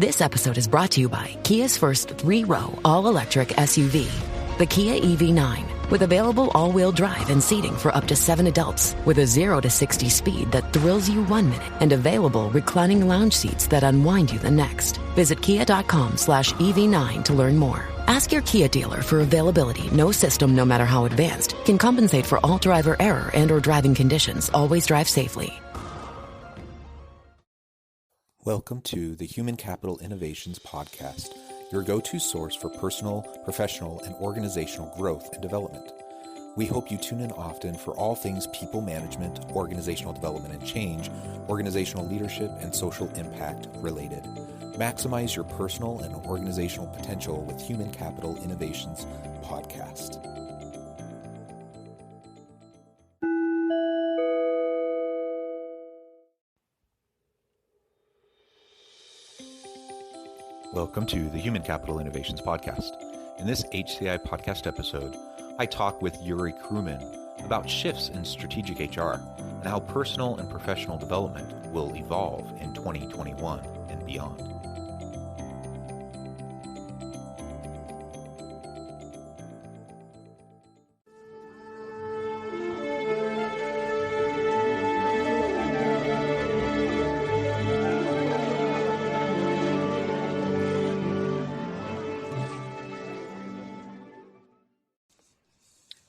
This episode is brought to you by Kia's first 3-row all-electric SUV, the Kia EV9, with available all-wheel drive and seating for up to 7 adults, with a 0 to 60 speed that thrills you 1 minute, and available reclining lounge seats that unwind you the next. Visit kia.com/EV9 to learn more. Ask your Kia dealer for availability. No system, no matter how advanced, can compensate for all driver error and or driving conditions. Always drive safely. Welcome to the Human Capital Innovations Podcast, your go-to source for personal, professional, and organizational growth and development. We hope you tune in often for all things people management, organizational development and change, organizational leadership, and social impact related. Maximize your personal and organizational potential with Human Capital Innovations Podcast. Welcome to the Human Capital Innovations Podcast. In this HCI podcast episode, I talk with Yuri Kruman about shifts in strategic HR and how personal and professional development will evolve in 2021 and beyond.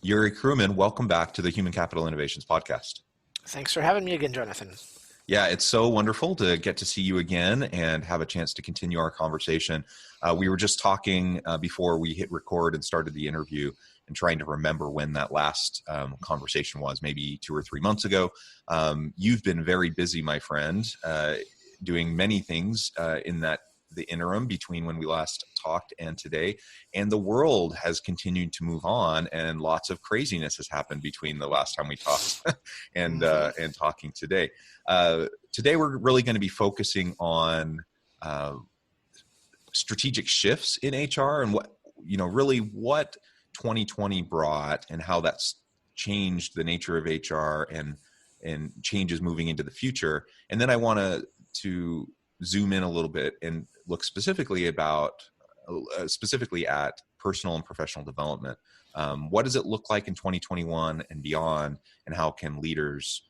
Yuri Kruman, welcome back to the Human Capital Innovations Podcast. Thanks for having me again, Jonathan. Yeah, it's so wonderful to get to see you again and have a chance to continue our conversation. We were just talking before we hit record and started the interview and trying to remember when that last conversation was, maybe 2 or 3 months ago. You've been very busy, my friend, doing many things in the interim between when we last talked and today, and the world has continued to move on, and lots of craziness has happened between the last time we talked and talking today. Today we're really going to be focusing on strategic shifts in HR and what 2020 brought and how that's changed the nature of HR and changes moving into the future. And then I want to zoom in a little bit and look specifically at personal and professional development. What does it look like in 2021 and beyond, and how can leaders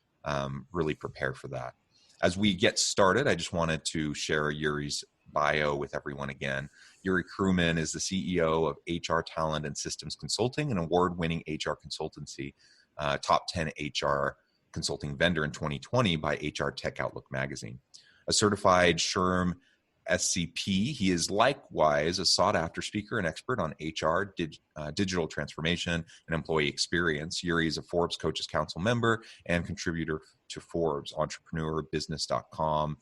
really prepare for that? As we get started, I just wanted to share Yuri's bio with everyone again. Yuri Kruman is the CEO of HR Talent and Systems Consulting, an award-winning HR consultancy, top 10 HR consulting vendor in 2020 by HR Tech Outlook magazine. A certified SHRM SCP, he is likewise a sought-after speaker and expert on HR, digital transformation, and employee experience. Yuri is a Forbes Coaches Council member and contributor to Forbes, Entrepreneur, Business.com,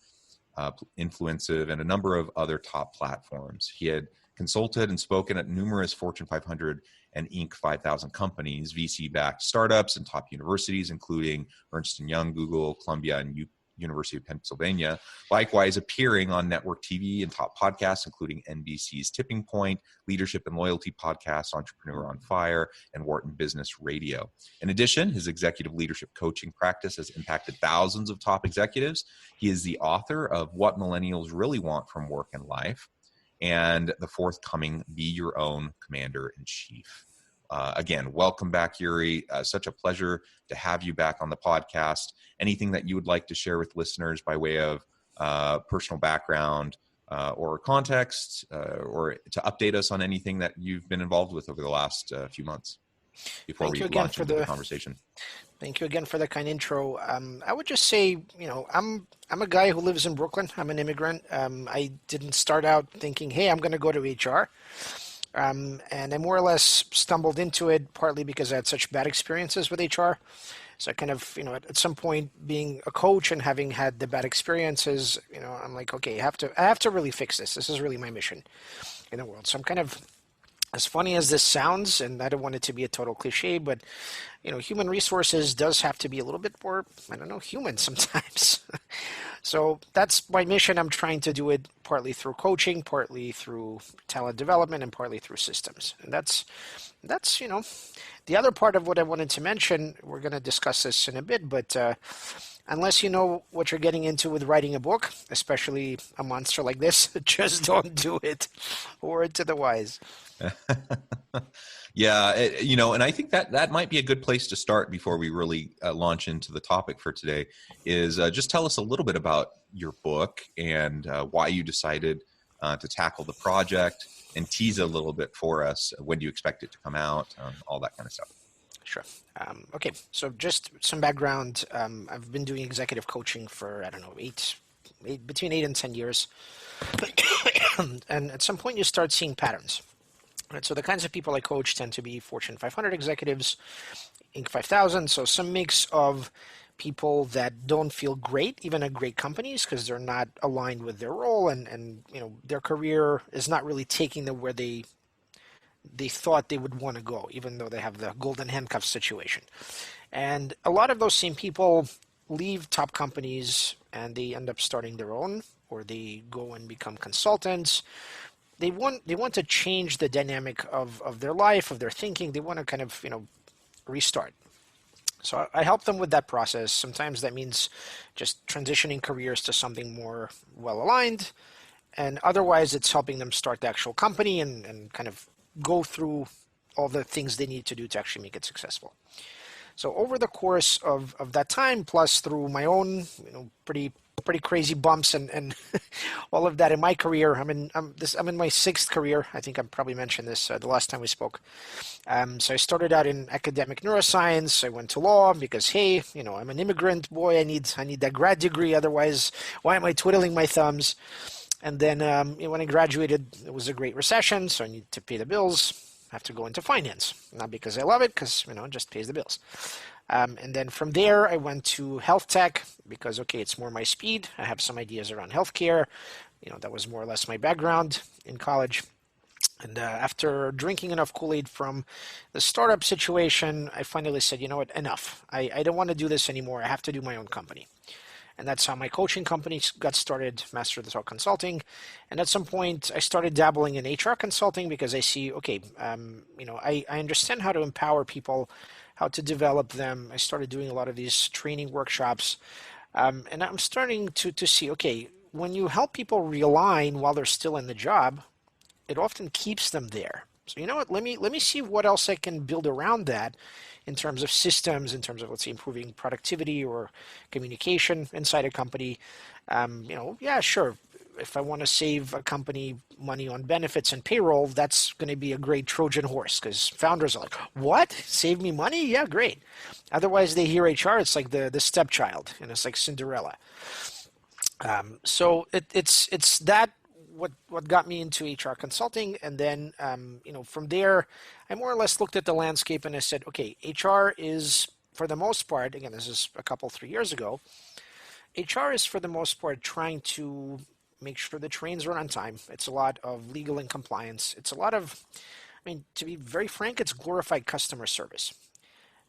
Influencive, and a number of other top platforms. He had consulted and spoken at numerous Fortune 500 and Inc. 5000 companies, VC-backed startups, and top universities, including Ernst & Young, Google, Columbia, and University of Pennsylvania, likewise appearing on network TV and top podcasts, including NBC's Tipping Point, Leadership and Loyalty Podcast, Entrepreneur on Fire, and Wharton Business Radio. In addition, his executive leadership coaching practice has impacted thousands of top executives. He is the author of What Millennials Really Want from Work and Life, and the forthcoming Be Your Own Commander-in-Chief. Again, welcome back, Yuri. Such a pleasure to have you back on the podcast. Anything that you would like to share with listeners by way of personal background or context, or to update us on anything that you've been involved with over the last few months before we launch into the conversation? Thank you again for the kind intro. I would just say, I'm a guy who lives in Brooklyn. I'm an immigrant. I didn't start out thinking, hey, I'm going to go to HR. And I more or less stumbled into it partly because I had such bad experiences with HR. So I kind of, at some point being a coach and having had the bad experiences, I'm like, okay, I have to really fix this. This is really my mission in the world. So I'm kind of, as funny as this sounds, and I don't want it to be a total cliche, but, human resources does have to be a little bit more, human sometimes. So that's my mission. I'm trying to do it partly through coaching, partly through talent development, and partly through systems. And that's the other part of what I wanted to mention. We're going to discuss this in a bit, but unless you know what you're getting into with writing a book, especially a monster like this, just don't do it. Word to the wise. Yeah, and I think that might be a good place to start before we really launch into the topic for today. Is just tell us a little bit about your book and why you decided to tackle the project, and tease a little bit for us. When do you expect it to come out? All that kind of stuff. Sure. Okay, so just some background. I've been doing executive coaching for, I don't know, between 8 and 10 years. And at some point you start seeing patterns. Right, so the kinds of people I coach tend to be Fortune 500 executives, Inc. 5000. So some mix of people that don't feel great, even at great companies, because they're not aligned with their role, and their career is not really taking them where they thought they would want to go, even though they have the golden handcuff situation. And a lot of those same people leave top companies and they end up starting their own, or they go and become consultants. They want to change the dynamic of their life, of their thinking. They want to kind of restart. So I help them with that process. Sometimes that means just transitioning careers to something more well aligned, and otherwise it's helping them start the actual company and kind of go through all the things they need to do to actually make it successful. So over the course of that time, plus through my own pretty crazy bumps and all of that in my career. I'm in my sixth career. I think I probably mentioned this the last time we spoke. So I started out in academic neuroscience. I went to law because, hey, I'm an immigrant boy. I need that grad degree. Otherwise, why am I twiddling my thumbs? And then when I graduated, it was a great recession, so I need to pay the bills. I have to go into finance, not because I love it, because it just pays the bills. And then from there, I went to health tech because, okay, it's more my speed. I have some ideas around healthcare. That was more or less my background in college. And after drinking enough Kool-Aid from the startup situation, I finally said, you know what, enough. I don't want to do this anymore. I have to do my own company. And that's how my coaching company got started, Master the Talk Consulting. And at some point, I started dabbling in HR consulting because I see, okay, I understand how to empower people, how to develop them. I started doing a lot of these training workshops. And I'm starting to see, okay, when you help people realign while they're still in the job, it often keeps them there. So you know what, let me see what else I can build around that in terms of systems, in terms of, let's say, improving productivity or communication inside a company. Yeah, sure. If I want to save a company money on benefits and payroll, that's going to be a great Trojan horse because founders are like, what? Save me money? Yeah, great. Otherwise, they hear HR, it's like the stepchild, and it's like Cinderella. So it's that what got me into HR consulting, and then from there, I more or less looked at the landscape and I said, okay, HR is, for the most part, again, this is 3 years ago, HR is for the most part trying to make sure the trains run on time. It's a lot of legal and compliance. It's a lot of, to be very frank, it's glorified customer service,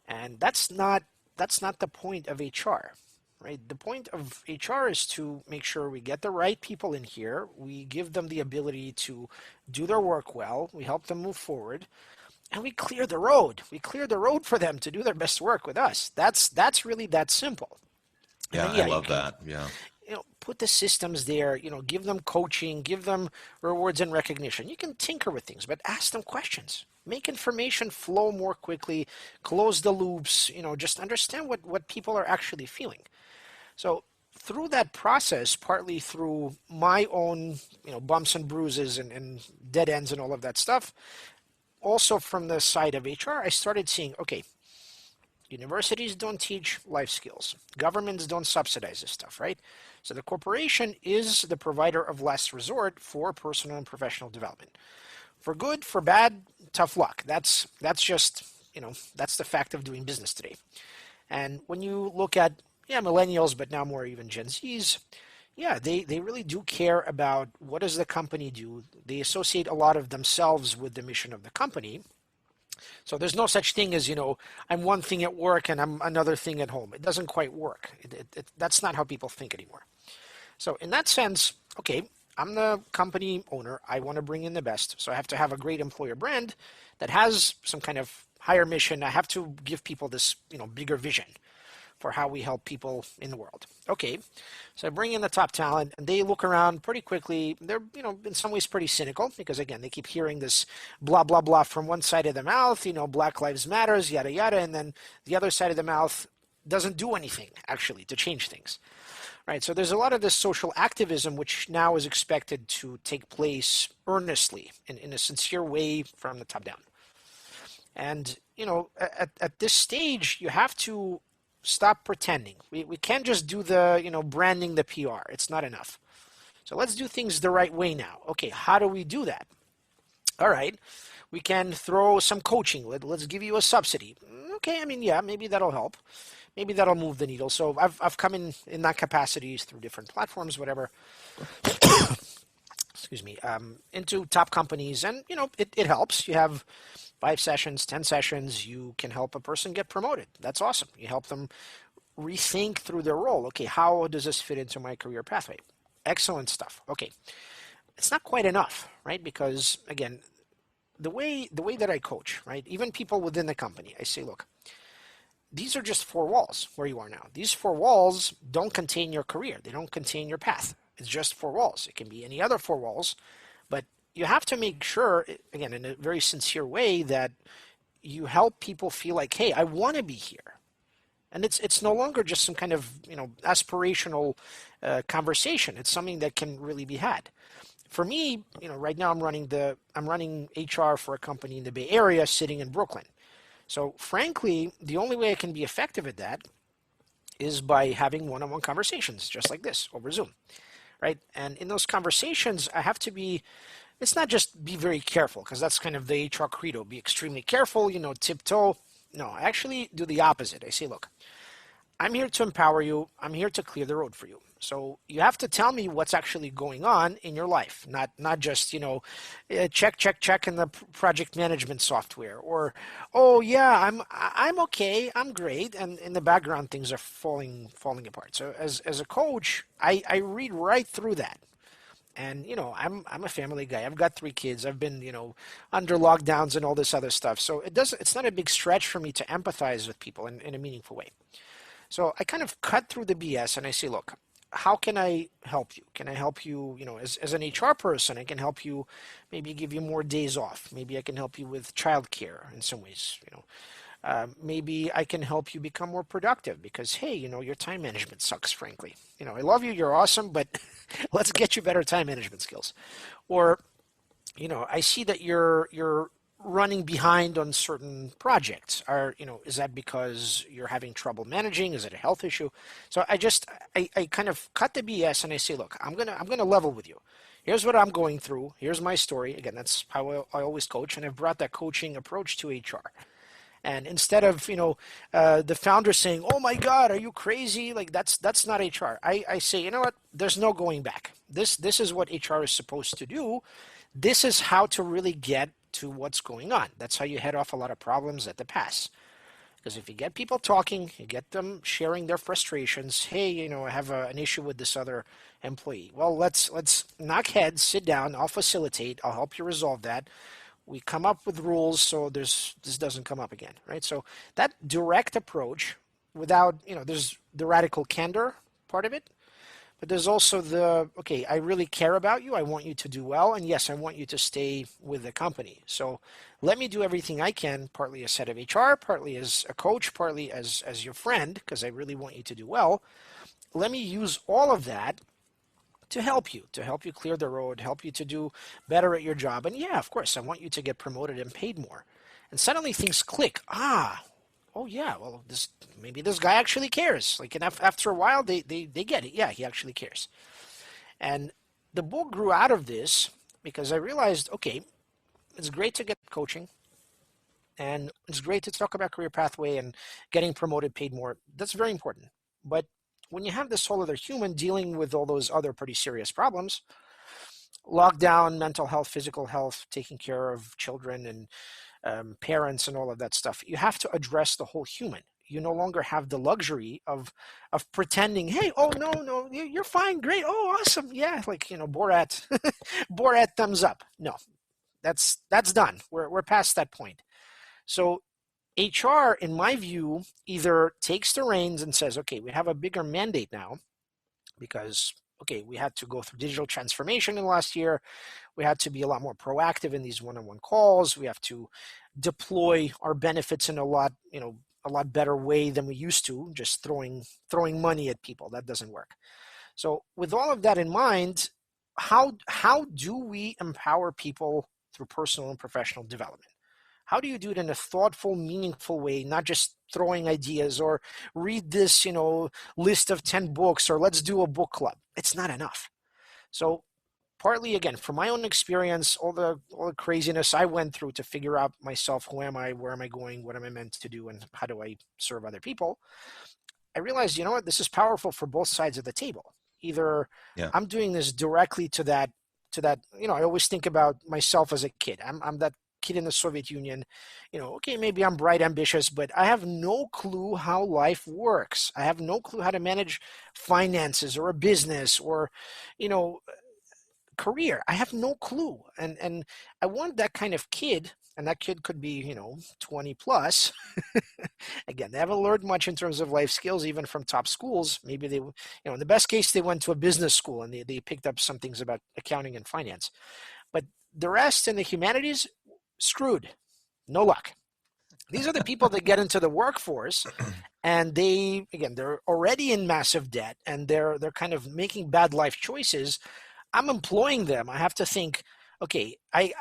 and that's not the point of HR. Right? The point of HR is to make sure we get the right people in here. We give them the ability to do their work well. We help them move forward, and we clear the road. We clear the road for them to do their best work with us. That's really that simple. Yeah, And then, I love that. Yeah. Put the systems there, give them coaching, give them rewards and recognition. You can tinker with things, but ask them questions. Make information flow more quickly, close the loops, just understand what people are actually feeling. So through that process, partly through my own, bumps and bruises and dead ends and all of that stuff, also from the side of HR, I started seeing, okay, universities don't teach life skills. Governments don't subsidize this stuff, right? So the corporation is the provider of last resort for personal and professional development. For good, for bad, tough luck. That's just, that's the fact of doing business today. And when you look at millennials, but now more even Gen Zs, they really do care about what does the company do. They associate a lot of themselves with the mission of the company. So there's no such thing as, I'm one thing at work and I'm another thing at home. It doesn't quite work. That's not how people think anymore. So in that sense, okay, I'm the company owner. I want to bring in the best. So I have to have a great employer brand that has some kind of higher mission. I have to give people this, bigger vision for how we help people in the world. Okay, so I bring in the top talent, and they look around pretty quickly. They're, in some ways pretty cynical because, again, they keep hearing this blah, blah, blah from one side of the mouth, Black Lives Matters, yada, yada, and then the other side of the mouth doesn't do anything, actually, to change things. Right, so there's a lot of this social activism which now is expected to take place earnestly in a sincere way from the top down. And, at this stage, you have to stop pretending. We can't just do the, branding the PR. It's not enough. So let's do things the right way now. Okay, how do we do that? All right, we can throw some coaching. Let's give you a subsidy. Okay, yeah, maybe that'll help. Maybe that'll move the needle. So I've come in that capacity through different platforms, whatever. Excuse me, into top companies, and it helps. You have 5 sessions, 10 sessions, you can help a person get promoted. That's awesome. You help them rethink through their role. Okay, how does this fit into my career pathway? Excellent stuff. Okay, it's not quite enough, right? Because again, the way that I coach, right? Even people within the company, I say, look, these are just 4 walls where you are now. These 4 walls don't contain your career. They don't contain your path. It's just 4 walls. It can be any other 4 walls, but you have to make sure, again, in a very sincere way, that you help people feel like, hey, I want to be here. And it's no longer just some kind of, aspirational conversation. It's something that can really be had. For me, right now I'm running HR for a company in the Bay Area sitting in Brooklyn. So frankly, the only way I can be effective at that is by having one-on-one conversations just like this over Zoom, right? And in those conversations, I have to be, it's not just be very careful, because that's kind of the HR credo, be extremely careful, tiptoe. No, I actually do the opposite. I say, look, I'm here to empower you. I'm here to clear the road for you. So you have to tell me what's actually going on in your life, not just, check in the project management software, or, oh yeah, I'm okay, I'm great, and in the background things are falling apart. So as a coach, I read right through that. And I'm a family guy. I've got 3 kids. I've been under lockdowns and all this other stuff. So it's not a big stretch for me to empathize with people in a meaningful way. So I kind of cut through the BS and I say, look, how can I help you? Can I help you, as an HR person, I can help you, maybe give you more days off. Maybe I can help you with childcare in some ways, maybe I can help you become more productive because, hey, your time management sucks, frankly. I love you, you're awesome, but let's get you better time management skills. Or, I see that you're running behind on certain projects. Is that because you're having trouble managing? Is it a health issue? So I kind of cut the BS and I say, look, I'm gonna level with you. Here's what I'm going through. Here's my story. Again, that's how I always coach, and I've brought that coaching approach to HR. And instead of the founder saying, "Oh my God, are you crazy?" Like that's not HR. I say, you know what? There's no going back. This is what HR is supposed to do. This is how to really get to what's going on. That's how you head off a lot of problems at the pass. Because if you get people talking, you get them sharing their frustrations. Hey, I have an issue with this other employee. Well, let's knock heads, sit down. I'll facilitate. I'll help you resolve that. We come up with rules so this doesn't come up again, right? So that direct approach, without there's the radical candor part of it, but there's also okay, I really care about you. I want you to do well, and yes, I want you to stay with the company. So let me do everything I can, partly as head of HR, partly as a coach, partly as your friend, because I really want you to do well. Let me use all of that to help you clear the road, help you to do better at your job. And yeah, of course, I want you to get promoted and paid more. And suddenly things click. Oh yeah, well, maybe this guy actually cares. Like, and after a while, they get it. Yeah, he actually cares. And the book grew out of this because I realized, okay, it's great to get coaching, and it's great to talk about career pathway and getting promoted, paid more. That's very important. But when you have this whole other human dealing with all those other pretty serious problems, lockdown, mental health, physical health, taking care of children and parents and all of that stuff, you have to address the whole human. You no longer have the luxury of pretending, hey, oh no, you're fine, great, oh awesome, yeah, like Borat, Borat thumbs up. No, that's done. We're past that point. So HR, in my view, either takes the reins and says, okay, we have a bigger mandate now because, okay, we had to go through digital transformation in the last year. We had to be a lot more proactive in these one-on-one calls. We have to deploy our benefits in a lot better way than we used to, just throwing money at people. That doesn't work. So with all of that in mind, how do we empower people through personal and professional development? How do you do it in a thoughtful, meaningful way, not just throwing ideas or read this, list of 10 books or let's do a book club? It's not enough. So partly, again, from my own experience, all the craziness I went through to figure out myself, who am I, where am I going, what am I meant to do, and how do I serve other people, I realized, you know what, this is powerful for both sides of the table. Either I'm doing this directly to that, I always think about myself as a kid. I'm that kid in the Soviet Union, okay, maybe I'm bright, ambitious, but I have no clue how life works. I have no clue how to manage finances or a business or, career. I have no clue. And I want that kind of kid, and that kid could be, 20 plus. Again, they haven't learned much in terms of life skills, even from top schools. Maybe they, in the best case, they went to a business school and they picked up some things about accounting and finance. But the rest in the humanities, screwed. No luck. These are the people that get into the workforce and they're already in massive debt and they're kind of making bad life choices. I'm employing them. I have to think, okay, I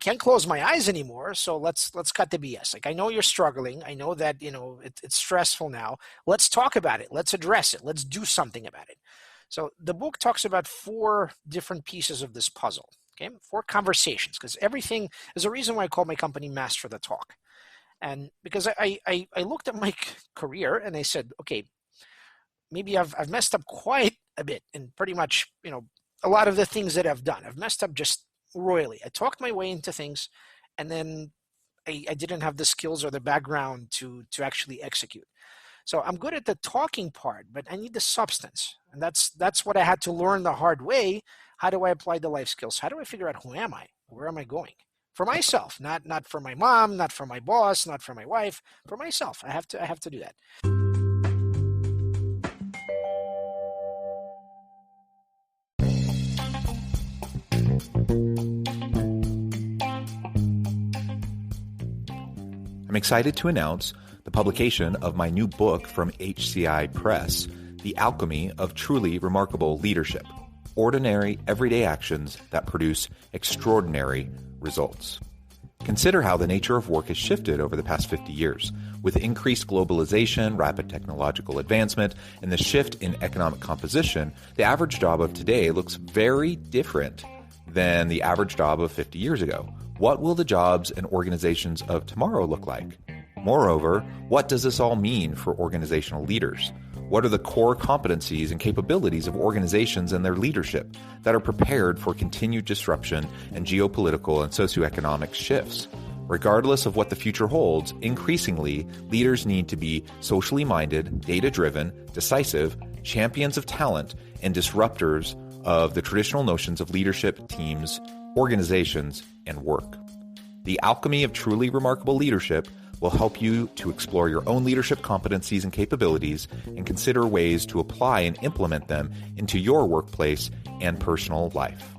can't close my eyes anymore. So let's cut the BS. Like, I know you're struggling. I know that, it's stressful now. Let's talk about it. Let's address it. Let's do something about it. So the book talks about 4 different pieces of this puzzle. Okay, 4 conversations, because everything is a reason why I call my company Master the Talk. And because I looked at my career and I said, okay, maybe I've messed up quite a bit in pretty much, a lot of the things that I've done. I've messed up just royally. I talked my way into things and then I didn't have the skills or the background to actually execute. So I'm good at the talking part, but I need the substance. And that's what I had to learn the hard way. How do I apply the life skills? How do I figure out who am I? Where am I going? For myself, not for my mom, not for my boss, not for my wife, for myself. I have to do that. I'm excited to announce the publication of my new book from HCI Press, The Alchemy of Truly Remarkable Leadership: Ordinary, Everyday Actions that Produce Extraordinary Results. Consider how the nature of work has shifted over the past 50 years. With increased globalization, rapid technological advancement, and the shift in economic composition, the average job of today looks very different than the average job of 50 years ago. What will the jobs and organizations of tomorrow look like? Moreover, what does this all mean for organizational leaders? What are the core competencies and capabilities of organizations and their leadership that are prepared for continued disruption and geopolitical and socioeconomic shifts? Regardless of what the future holds, increasingly, leaders need to be socially minded, data-driven, decisive, champions of talent, and disruptors of the traditional notions of leadership, teams, organizations, and work. The Alchemy of Truly Remarkable Leadership will help you to explore your own leadership competencies and capabilities and consider ways to apply and implement them into your workplace and personal life.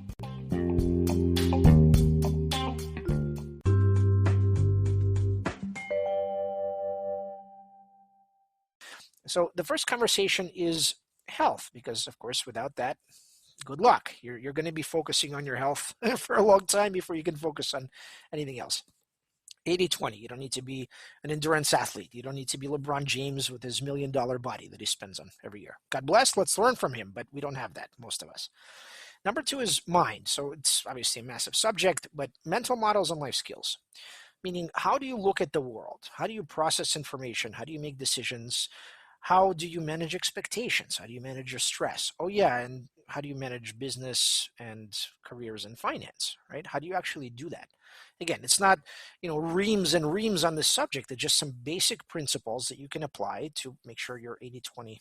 So the first conversation is health, because of course, without that, good luck. You're going to be focusing on your health for a long time before you can focus on anything else. 80-20. You don't need to be an endurance athlete. You don't need to be LeBron James with his $1 million body that he spends on every year. God bless. Let's learn from him, but we don't have that, most of us. Number 2 is mind. So it's obviously a massive subject, but mental models and life skills. Meaning, how do you look at the world? How do you process information? How do you make decisions? How do you manage expectations? How do you manage your stress? Oh yeah, and how do you manage business and careers in finance, right? How do you actually do that? Again, it's not, reams and reams on this subject. It's just some basic principles that you can apply to make sure you're 80/20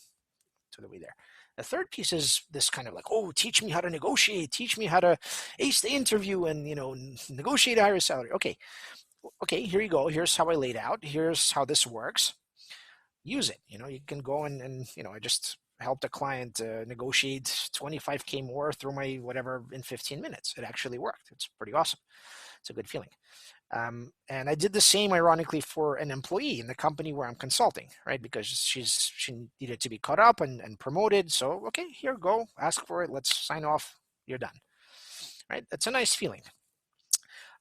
to the way there. The third piece is this kind of like, oh, teach me how to negotiate, teach me how to ace the interview and, negotiate a higher salary. Okay, here you go. Here's how I laid out. Here's how this works. Use it. You can go and I just helped a client negotiate 25K more through my whatever in 15 minutes. It actually worked. It's pretty awesome. It's a good feeling. And I did the same, ironically, for an employee in the company where I'm consulting, right? Because she needed to be caught up and promoted. So, okay, here, go, ask for it. Let's sign off. You're done, right? That's a nice feeling.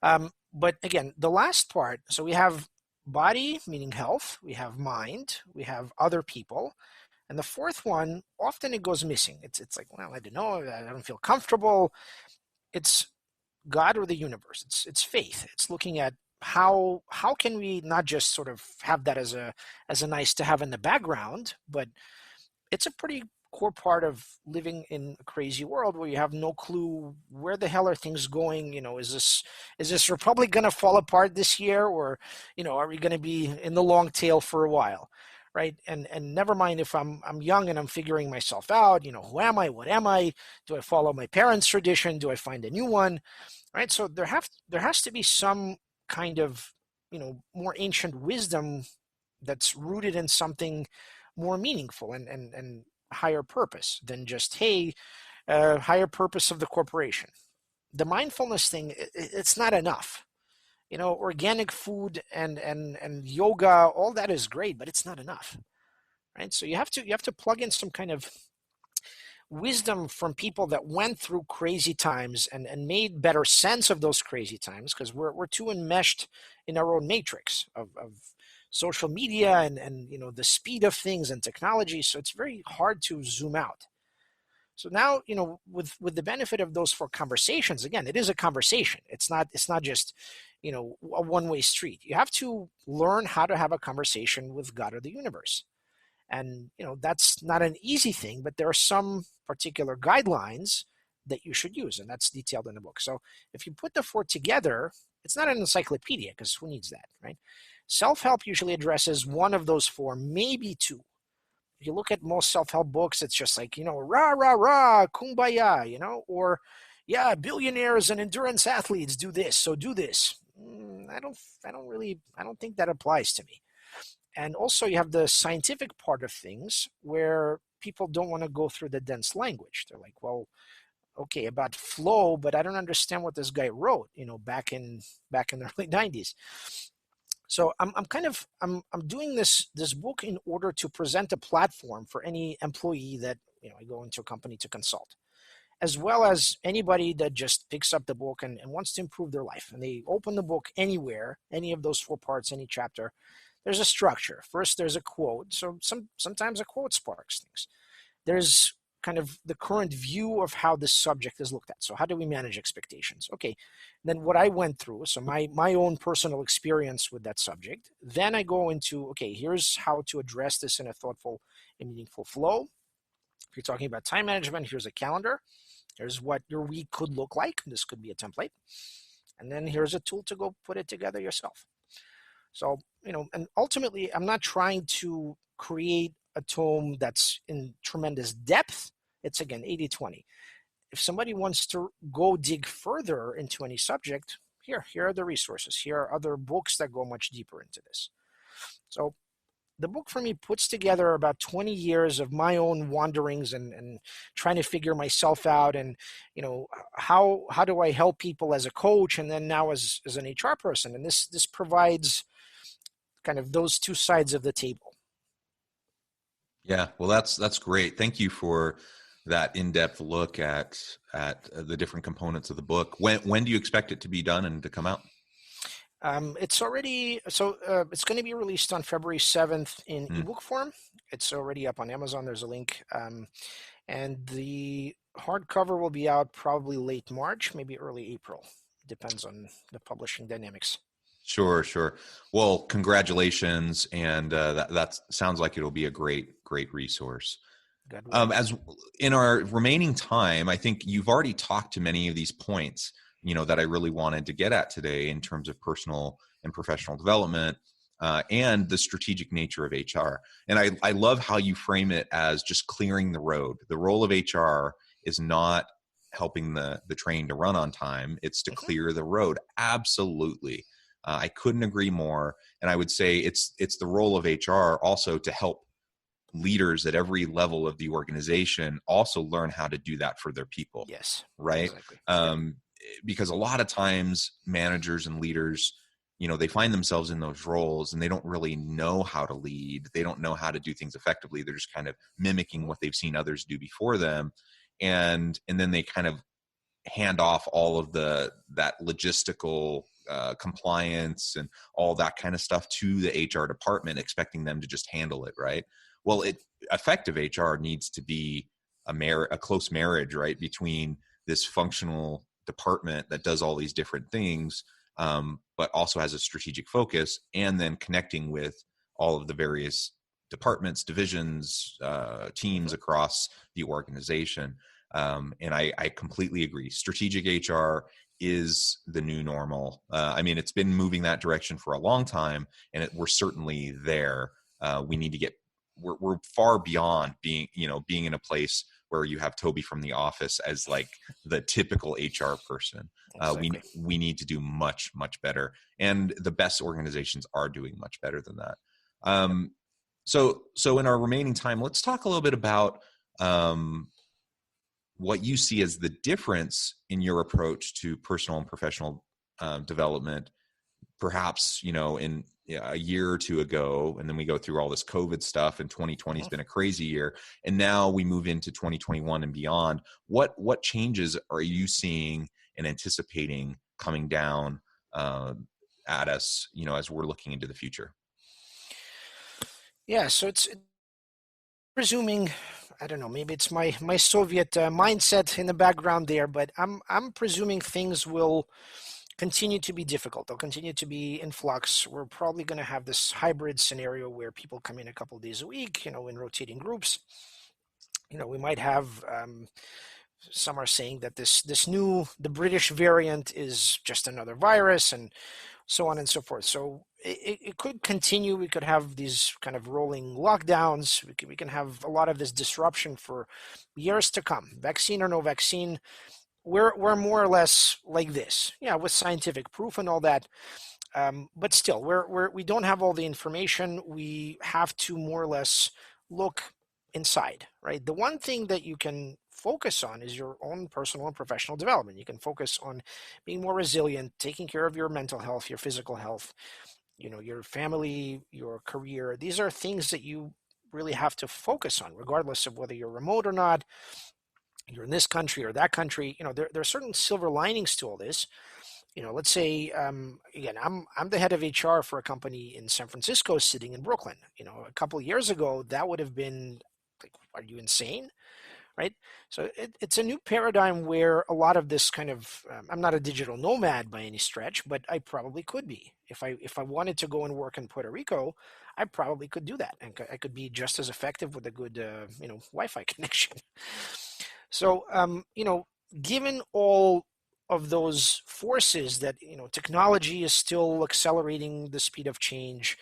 But again, the last part, so we have body, meaning health, we have mind, we have other people. And the fourth one, often it goes missing. It's like, well, I don't know, I don't feel comfortable. It's God or the universe. It's faith. It's looking at how can we not just sort of have that as a nice to have in the background, but it's a pretty core part of living in a crazy world where you have no clue where the hell are things going. Is this republic going to fall apart this year, or are we going to be in the long tail for a while, right? And never mind if I'm young and I'm figuring myself out. Who am I? What am I? Do I follow my parents' tradition? Do I find a new one? Right? So there has to be some kind of more ancient wisdom that's rooted in something more meaningful and higher purpose than just, hey, higher purpose of the corporation. The mindfulness thing, it's not enough. Organic food and yoga, all that is great, but it's not enough, right? So you have to plug in some kind of wisdom from people that went through crazy times and made better sense of those crazy times, because we're too enmeshed in our own matrix of social media and the speed of things and technology. So it's very hard to zoom out. So now, with the benefit of those 4 conversations, again, it is a conversation. It's not just, a one-way street. You have to learn how to have a conversation with God or the universe. And, that's not an easy thing, but there are some particular guidelines that you should use, and that's detailed in the book. So if you put the 4 together, it's not an encyclopedia, because who needs that, right? Self-help usually addresses one of those 4, maybe 2. If you look at most self-help books, it's just like, rah, rah, rah, kumbaya, or, yeah, billionaires and endurance athletes do this, so do this. I don't think that applies to me. And also you have the scientific part of things where people don't want to go through the dense language. They're like, well, okay, about flow, but I don't understand what this guy wrote, back in the early 90s. So I'm doing this book in order to present a platform for any employee that, I go into a company to consult, as well as anybody that just picks up the book and wants to improve their life. And they open the book anywhere, any of those 4 parts, any chapter. There's a structure. First, there's a quote. So sometimes a quote sparks things. There's kind of the current view of how this subject is looked at. So how do we manage expectations? Okay, then what I went through, so my own personal experience with that subject. Then I go into, okay, here's how to address this in a thoughtful and meaningful flow. If you're talking about time management, here's a calendar. Here's what your week could look like. This could be a template. And then here's a tool to go put it together yourself. So, and ultimately, I'm not trying to create a tome that's in tremendous depth. It's, again, 80/20. If somebody wants to go dig further into any subject, here are the resources. Here are other books that go much deeper into this. So the book for me puts together about 20 years of my own wanderings and trying to figure myself out, and how do I help people as a coach, and then now as an HR person. And this provides kind of those 2 sides of the table. Yeah, well, that's great. Thank you for that in-depth look at the different components of the book. When do you expect it to be done and to come out? It's already, it's going to be released on February 7th in ebook form. It's already up on Amazon. There's a link. And the hardcover will be out probably late March, maybe early April. Depends on the publishing dynamics. Sure. Well, congratulations. And that sounds like it'll be a great resource. God willing. As in our remaining time, I think you've already talked to many of these points, that I really wanted to get at today in terms of personal and professional development, and the strategic nature of HR. And I love how you frame it as just clearing the road. The role of HR is not helping the train to run on time. It's to clear the road. Absolutely. I couldn't agree more. And I would say it's the role of HR also to help leaders at every level of the organization also learn how to do that for their people. Yes. Right. Exactly. Because a lot of times managers and leaders, they find themselves in those roles and they don't really know how to lead. They don't know how to do things effectively. They're just kind of mimicking what they've seen others do before them. And then they kind of hand off all of that logistical compliance and all that kind of stuff to the HR department, expecting them to just handle it, right? Well, effective HR needs to be a close marriage, right, between this functional department that does all these different things, but also has a strategic focus, and then connecting with all of the various departments, divisions, teams across the organization. And I completely agree. Strategic HR is the new normal. It's been moving that direction for a long time, and we're certainly there. We need to get. We're far beyond being in a place where you have Toby from The Office as like the typical HR person. Exactly. We need to do much, much better, and the best organizations are doing much better than that. So in our remaining time, let's talk a little bit about what you see as the difference in your approach to personal and professional development, perhaps, in a year or two ago, and then we go through all this COVID stuff, and 2020 has been a crazy year. And now we move into 2021 and beyond. What changes are you seeing and anticipating coming down at us, as we're looking into the future? Yeah, so it's presuming, I don't know, maybe it's my Soviet mindset in the background there, but I'm presuming things will continue to be difficult. They'll continue to be in flux. We're probably going to have this hybrid scenario where people come in a couple of days a week, in rotating groups. We might have, some are saying that the British variant is just another virus, and so on and so forth. So it could continue. We could have these kind of rolling lockdowns. We can have a lot of this disruption for years to come. Vaccine or no vaccine, we're more or less like this, with scientific proof and all that. But still, we don't have all the information. We have to more or less look inside, right? The one thing that you can focus on is your own personal and professional development. You can focus on being more resilient, taking care of your mental health, your physical health, your family, your career. These are things that you really have to focus on, regardless of whether you're remote or not, you're in this country or that country. There are certain silver linings to all this. Let's say, again, I'm the head of HR for a company in San Francisco sitting in Brooklyn. A couple of years ago, that would have been like, are you insane? Right? So it's a new paradigm where a lot of this kind of, I'm not a digital nomad by any stretch, but I probably could be. If I wanted to go and work in Puerto Rico, I probably could do that. And I could be just as effective with a good, Wi-Fi connection. So, given all of those forces that, technology is still accelerating the speed of change.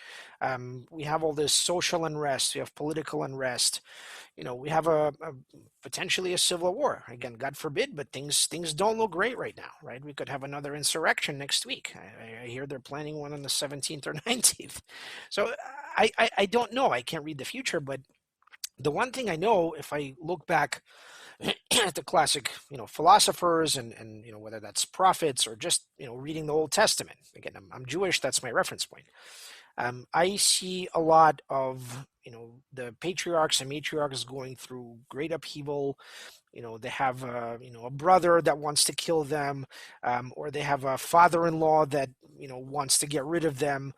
We have all this social unrest, we have political unrest, we have a potentially a civil war. Again, God forbid, but things don't look great right now, right? We could have another insurrection next week. I hear they're planning one on the 17th or 19th. So I don't know. I can't read the future, but the one thing I know, if I look back at the classic, philosophers and whether that's prophets or just, reading the Old Testament. Again, I'm Jewish. That's my reference point. I see a lot of, the patriarchs and matriarchs going through great upheaval. They have, a brother that wants to kill them, or they have a father-in-law that, wants to get rid of them.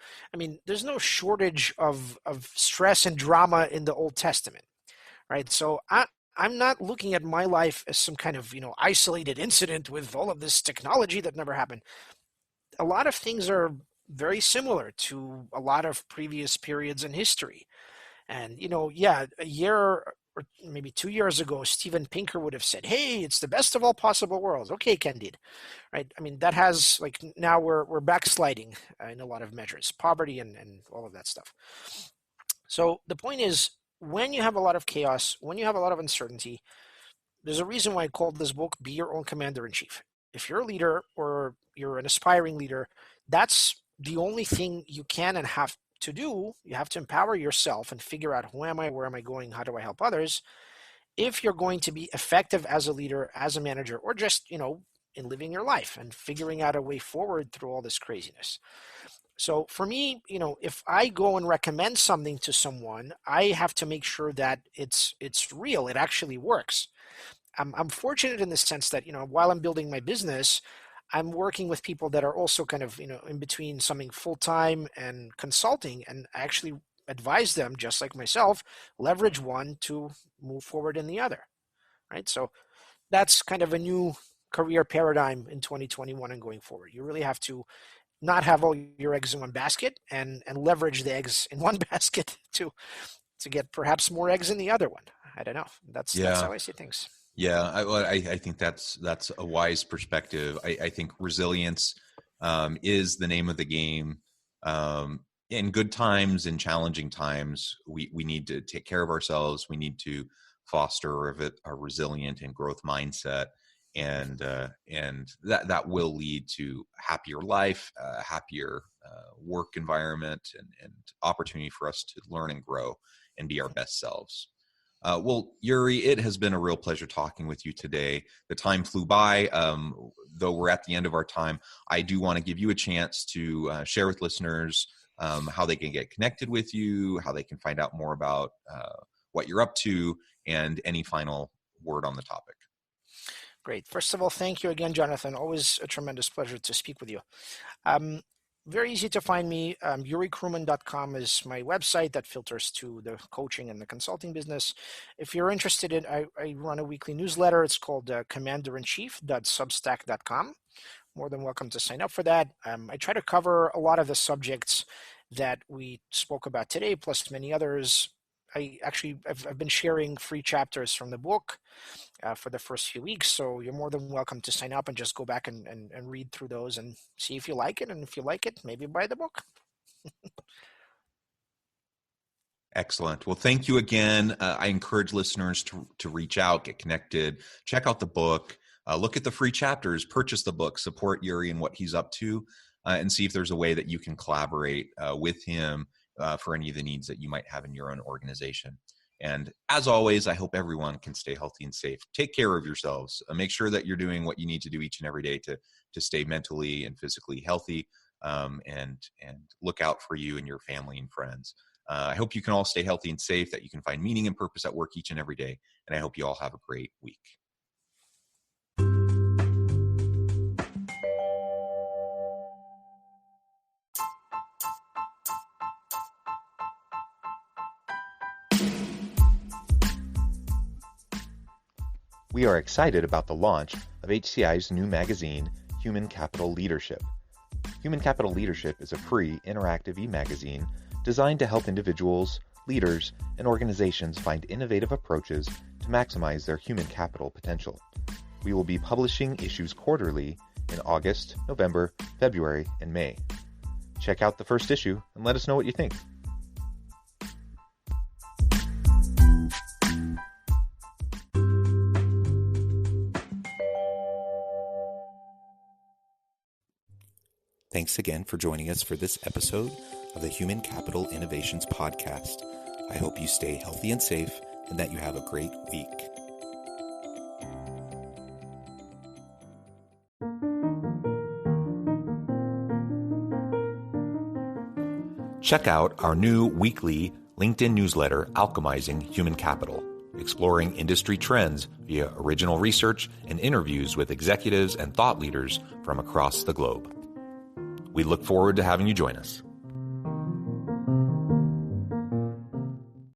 There's no shortage of stress and drama in the Old Testament, right? So I'm not looking at my life as some kind of, isolated incident with all of this technology that never happened. A lot of things are very similar to a lot of previous periods in history. And, a year or maybe 2 years ago, Steven Pinker would have said, hey, it's the best of all possible worlds. Okay, Candide, right? I mean, that has, like, now we're backsliding in a lot of measures, poverty and all of that stuff. So the point is, when you have a lot of chaos, when you have a lot of uncertainty, there's a reason why I called this book Be Your Own Commander-in-Chief. If you're a leader or you're an aspiring leader, that's the only thing you can and have to do. You have to empower yourself and figure out, who am I, where am I going, how do I help others, if you're going to be effective as a leader, as a manager, or just, in living your life and figuring out a way forward through all this craziness. So for me, if I go and recommend something to someone, I have to make sure that it's real, it actually works. I'm fortunate in the sense that, while I'm building my business, I'm working with people that are also kind of, in between something full-time and consulting, and I actually advise them, just like myself, leverage one to move forward in the other, right? So that's kind of a new career paradigm in 2021 and going forward. You really have to not have all your eggs in one basket and leverage the eggs in one basket to get perhaps more eggs in the other one. I don't know. That's how I see things. Yeah, I think that's a wise perspective. I think resilience is the name of the game. In good times, in challenging times, we need to take care of ourselves. We need to foster a resilient and growth mindset, and that will lead to happier life, happier work environment, and opportunity for us to learn and grow and be our best selves. Well, Yuri, it has been a real pleasure talking with you today. The time flew by. Though we're at the end of our time, I do want to give you a chance to share with listeners how they can get connected with you, how they can find out more about what you're up to, and any final word on the topic. Great. First of all, thank you again, Jonathan. Always a tremendous pleasure to speak with you. Very easy to find me. YuriKruman.com is my website that filters to the coaching and the consulting business. If you're interested in, I run a weekly newsletter. It's called commanderinchief.substack.com. More than welcome to sign up for that. I try to cover a lot of the subjects that we spoke about today, plus many others. I've been sharing free chapters from the book for the first few weeks, so you're more than welcome to sign up and just go back and read through those and see if you like it, and if you like it, maybe buy the book. Excellent. Well, thank you again. I encourage listeners to reach out, get connected, check out the book, look at the free chapters, purchase the book, support Yuri and what he's up to, and see if there's a way that you can collaborate with him for any of the needs that you might have in your own organization. And as always, I hope everyone can stay healthy and safe. Take care of yourselves. Make sure that you're doing what you need to do each and every day to stay mentally and physically healthy, and look out for you and your family and friends. I hope you can all stay healthy and safe, that you can find meaning and purpose at work each and every day. And I hope you all have a great week. We are excited about the launch of HCI's new magazine, Human Capital Leadership. Human Capital Leadership is a free, interactive e-magazine designed to help individuals, leaders, and organizations find innovative approaches to maximize their human capital potential. We will be publishing issues quarterly in August, November, February, and May. Check out the first issue and let us know what you think. Thanks again for joining us for this episode of the Human Capital Innovations Podcast. I hope you stay healthy and safe and that you have a great week. Check out our new weekly LinkedIn newsletter, Alchemizing Human Capital, exploring industry trends via original research and interviews with executives and thought leaders from across the globe. We look forward to having you join us.